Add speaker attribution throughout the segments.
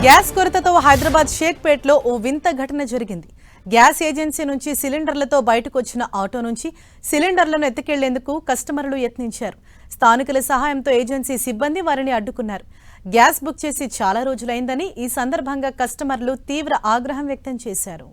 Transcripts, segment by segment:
Speaker 1: Gas కొరతతో హైదరాబాద్ షేక్పేట్లో ఓ వింత ఘటన జరిగింది. గ్యాస్ ఏజెన్సీ నుంచి సిలిండర్లతో బయటకు వచ్చిన ఆటో నుంచి సిలిండర్లను ఎత్తుకెళ్లేందుకు కస్టమర్లు యత్నించారు. స్థానికుల సహాయంతో ఏజెన్సీ సిబ్బంది వారిని అడ్డుకున్నారు. గ్యాస్ బుక్ చేసి చాలా రోజులైందని ఈ సందర్భంగా కస్టమర్లు తీవ్ర ఆగ్రహం వ్యక్తం చేశారు.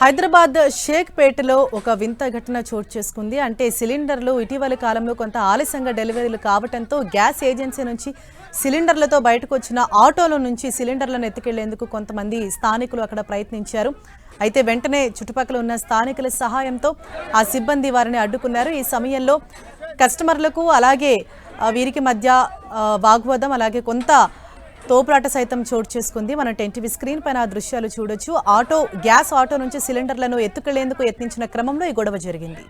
Speaker 1: హైదరాబాద్ షేక్పేటలో ఒక వింత ఘటన చోటు చేసుకుంది. అంటే సిలిండర్లు ఇటీవలి కాలంలో కొంత ఆలస్యంగా డెలివరీలు కావడంతో గ్యాస్ ఏజెన్సీ నుంచి సిలిండర్లతో బయటకు వచ్చిన ఆటోల నుంచి సిలిండర్లను ఎత్తుకెళ్లేందుకు కొంతమంది స్థానికులు అక్కడ ప్రయత్నించారు. అయితే వెంటనే చుట్టుపక్కల ఉన్న స్థానికుల సహాయంతో ఆ సిబ్బంది వారిని అడ్డుకున్నారు. ఈ సమయంలో కస్టమర్లకు అలాగే వీరికి మధ్య వాగ్వాదం అలాగే కొంత తోపులాట సైతం చోటు చేసుకుంది. మన 10 స్క్రీన్ పైన ఆ దృశ్యాలు చూడొచ్చు. గ్యాస్ ఆటో నుంచి సిలిండర్లను ఎత్తుకెళ్లేందుకు యత్నించిన క్రమంలో ఈ గొడవ జరిగింది.